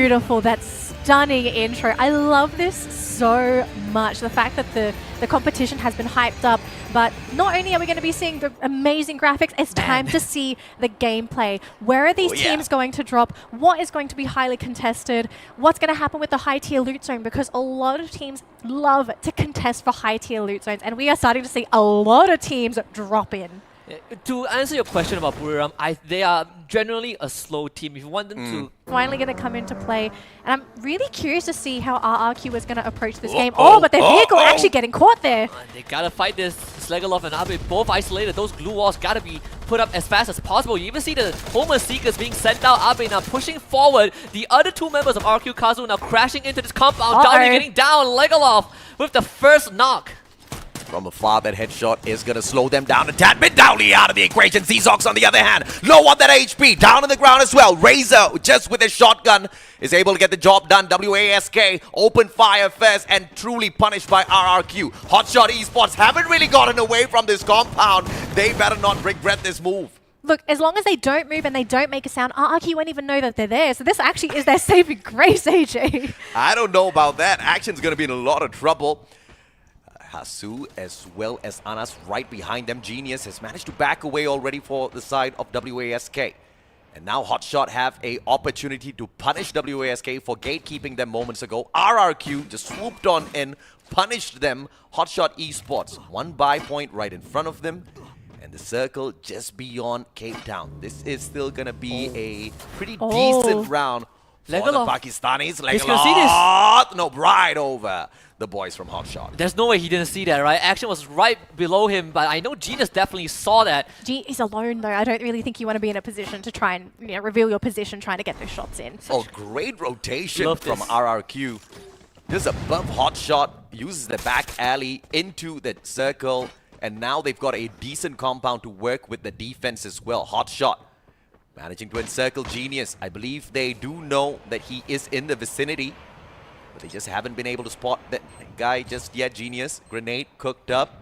beautiful. That stunning intro. I love this so much. The fact that the competition has been hyped up, but not only are we going to be seeing the amazing graphics, it's time to see the gameplay. Where are these teams going to drop? What is going to be highly contested? What's going to happen with the high tier loot zone? Because a lot of teams love to contest for high tier loot zones, and we are starting to see a lot of teams drop in. To answer your question about Buriram, they are generally a slow team. If you want them to... Finally going to come into play, and I'm really curious to see how RRQ is going to approach this game. Oh, but their vehicle actually getting caught there. They gotta fight this. Slegalov and Abe both isolated. Those glue walls gotta be put up as fast as possible. You even see the Homer Seekers being sent out. Abe now pushing forward. The other two members of RQ Kazu now crashing into this compound. Darby getting down. Legalov with the first knock. From afar, that headshot is going to slow them down a tad bit. Dowley out of the equation. Zezox on the other hand, low on that HP, down on the ground as well. Razor, just with his shotgun, is able to get the job done. WASK, open fire first and truly punished by RRQ. Hotshot Esports haven't really gotten away from this compound. They better not regret this move. Look, as long as they don't move and they don't make a sound, RRQ won't even know that they're there. So this actually is their saving grace, AJ. I don't know about that. Action's going to be in a lot of trouble. Hasu as well as Anas right behind them. Genius has managed to back away already for the side of WASK. And now Hotshot have a opportunity to punish WASK for gatekeeping them moments ago. RRQ just swooped on in, punished them. Hotshot Esports, one buy point right in front of them. And the circle just beyond Cape Town. This is still going to be a pretty decent round for the Pakistanis. He's going to see this. No, right over the boys from Hotshot. There's no way he didn't see that, right? Action was right below him, but I know Genius definitely saw that. G is alone, though. I don't really think you want to be in a position to try and reveal your position trying to get those shots in. Oh, great rotation from RRQ. Just above Hotshot, uses the back alley into the circle, and now they've got a decent compound to work with the defense as well. Hotshot managing to encircle Genius. I believe they do know that he is in the vicinity, but they just haven't been able to spot that guy just yet. Genius, grenade cooked up,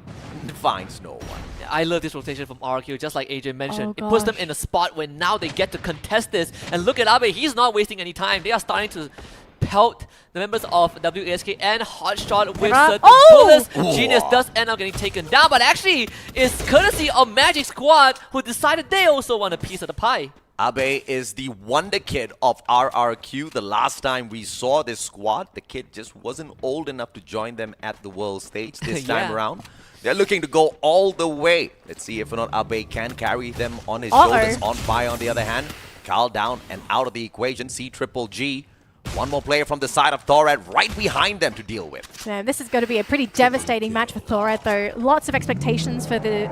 finds no one. I love this rotation from RQ, just like AJ mentioned. It puts them in a spot where now they get to contest this. And look at Abe, he's not wasting any time. They are starting to pelt the members of WASK and Hotshot with certain bullets. Genius does end up getting taken down, but actually it's courtesy of Magic Squad who decided they also want a piece of the pie. Abe is the wonder kid of RRQ. The last time we saw this squad, the kid just wasn't old enough to join them at the world stage this time around. They're looking to go all the way. Let's see if or not Abe can carry them on his shoulders. On fire on the other hand. Cal down and out of the equation. C-triple-G. One more player from the side of Thorad right behind them to deal with. Yeah, this is going to be a pretty devastating match for Thorad, though. Lots of expectations for this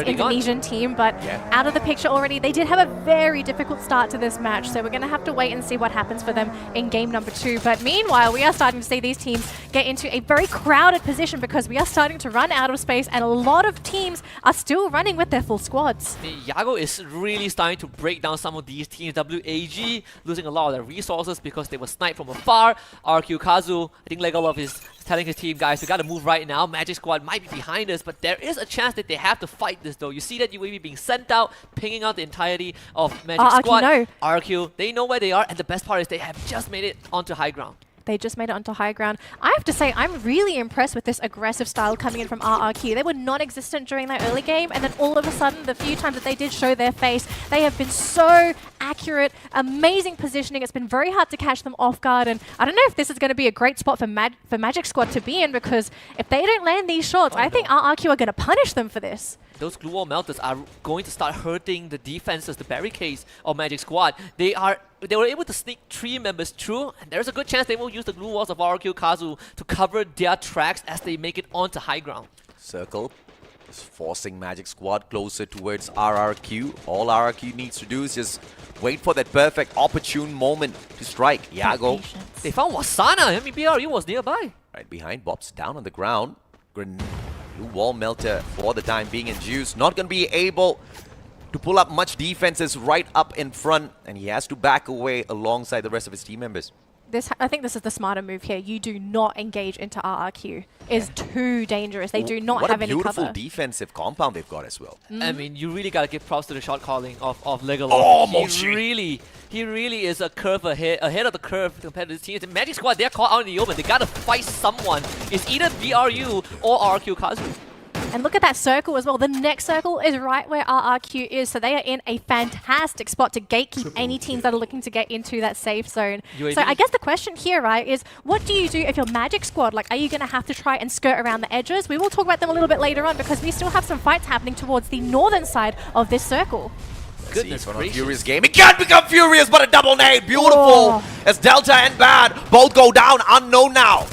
Indonesian team, but out of the picture already. They did have a very difficult start to this match, so we're going to have to wait and see what happens for them in game number 2. But meanwhile, we are starting to see these teams get into a very crowded position because we are starting to run out of space, and a lot of teams are still running with their full squads. Yago is really starting to break down some of these teams. WAG losing a lot of their resources because they were sniped from afar. RQ Kazu, I think Legalov is telling his team, guys, we gotta move right now. Magic Squad might be behind us, but there is a chance that they have to fight this though. You see that UAV being sent out, pinging out the entirety of Magic Squad. RQ, they know where they are, and the best part is they have just made it onto high ground. They just made it onto high ground. I have to say, I'm really impressed with this aggressive style coming in from RRQ. They were non-existent during that early game, and then all of a sudden, the few times that they did show their face, they have been so accurate, amazing positioning. It's been very hard to catch them off guard, and I don't know if this is going to be a great spot for Magic Squad to be in, because if they don't land these shots, I think RRQ are going to punish them for this. Those glue wall melters are going to start hurting the defenses, the barricades of Magic Squad. They were able to sneak 3 members through, and there's a good chance they will use the glue walls of RQ Kazu to cover their tracks as they make it onto high ground. Circle is forcing Magic Squad closer towards RRQ. All RRQ needs to do is just wait for that perfect opportune moment to strike. Yago. They found Wasana. I mean, BRU was nearby. Right behind, Bob's down on the ground. Blue wall melter for the time being induced. Not going to be able to pull up much defenses right up in front, and he has to back away alongside the rest of his team members. I think this is the smarter move here. You do not engage into RRQ. It's too dangerous. They do not have any What a beautiful cover. defensive compound they've got as well. I mean, you really gotta give props to the shot calling of Legolas. Oh, he Mochi. really is a curve ahead of the curve compared to the teams. The Magic Squad, they're caught out in the open. They gotta fight someone. It's either BRU or RQ Kazu. And look at that circle as well. The next circle is right where RRQ is, so they are in a fantastic spot to gatekeep any teams that are looking to get into that safe zone. UAV. So I guess the question here, right, is what do you do if you're Magic Squad? Like, are you going to have to try and skirt around the edges? We will talk about them a little bit later on because we still have some fights happening towards the northern side of this circle. Goodness See, gracious. Furious game. He can't become Furious, but a double nade. Beautiful. Oh. As Delta and Bad both go down. Unknown now.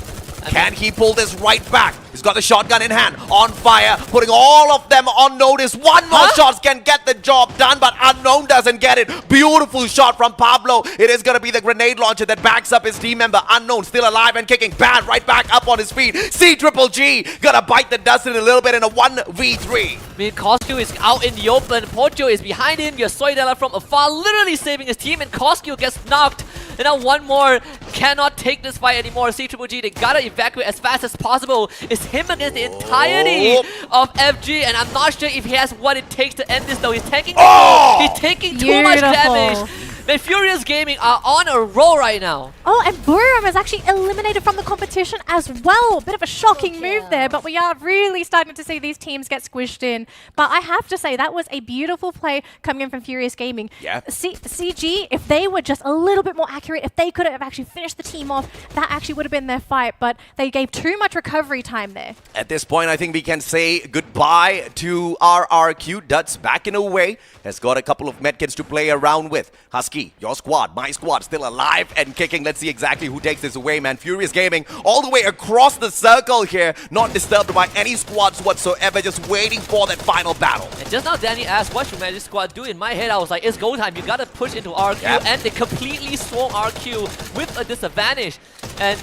Can he pull this right back? He's got the shotgun in hand, on fire, putting all of them on notice. One more shot can get the job done, but Unknown doesn't get it. Beautiful shot from Pablo. It is going to be the grenade launcher that backs up his team member. Unknown still alive and kicking. Bad right back up on his feet. C-Triple-G gonna bite the dust in a little bit in a 1v3. I mean, Koskyu is out in the open. Pocho is behind him. You're Soydela from afar, literally saving his team, and Koskyu gets knocked. And now one more cannot take this fight anymore. C-Triple-G, they gotta evacuate as fast as possible. It's him against the entirety of FG, and I'm not sure if he has what it takes to end this though. He's taking he's taking too much damage. Man, Furious Gaming are on a roll right now. Oh, and Boyah is actually eliminated from the competition as well. Bit of a shocking move there, but we are really starting to see these teams get squished in. But I have to say, that was a beautiful play coming in from Furious Gaming. Yeah. CG, if they were just a little bit more accurate, if they could have actually finished the team off, that actually would have been their fight. But they gave too much recovery time there. At this point, I think we can say goodbye to RRQ. Duts backing away. Has got a couple of medkits to play around with. Husky, your squad, my squad, still alive and kicking. Let's see exactly who takes this away, man. Furious Gaming all the way across the circle here. Not disturbed by any squads whatsoever. Just waiting for that final battle. And just now Danny asked, what should Magic Squad do? In my head, I was like, it's go time. You gotta push into RQ. Yep. And they completely swung RQ with a disadvantage. And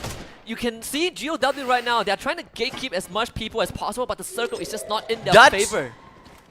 you can see GOW right now, they're trying to gatekeep as much people as possible, but the circle is just not in their That's favor.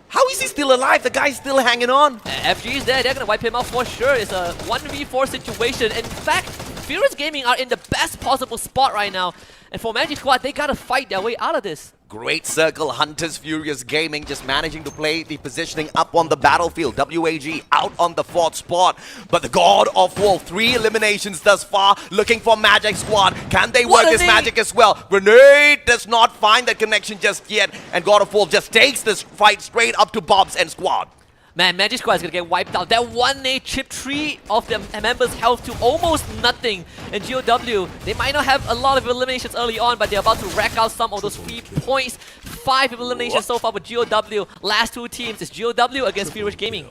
How is he still alive? The guy's still hanging on. FG is there, they're gonna wipe him out for sure. It's a 1v4 situation. In fact, Furious Gaming are in the best possible spot right now. And for Magic Squad, they gotta fight their way out of this. Great circle, Hunters, Furious Gaming just managing to play the positioning up on the battlefield. WAG out on the 4th spot. But the God of War, 3 eliminations thus far, looking for Magic Squad. Can they work this magic as well? Grenade does not find that connection just yet. And God of War just takes this fight straight up to Bobs and squad. Man, Magic Squad is gonna get wiped out. That one nade chipped 3 of their members' health to almost nothing. And GOW, they might not have a lot of eliminations early on, but they're about to rack out some of those 3 points. 5 eliminations so far with GOW. Last 2 teams is GOW against Furious Gaming.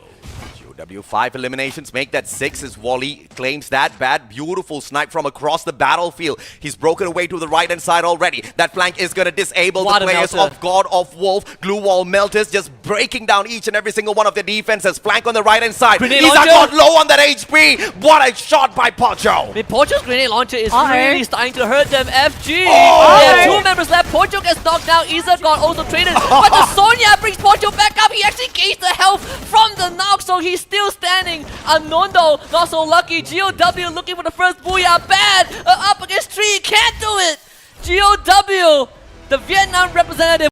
GOW 5 eliminations, make that 6 as Wally claims that. Bad, beautiful snipe from across the battlefield. He's broken away to the right-hand side already. That flank is going to disable the players of God of Wolf. Glue Wall Melters just breaking down each and every single one of the defenses. Flank on the right-hand side. He's got low on that HP. What a shot by Pocho. I mean, Pocho's grenade launcher is really starting to hurt them. FG. They Oh! have 2 members left. Pocho gets knocked down. Isa got also traded. But the Sonya brings Pocho back up. He actually gains the health from the knock, so he's still standing. Unknown though, not so lucky. GOW looking for the first Booyah. Bad. Up against 3. Can't do it. GOW, the Vietnam representative.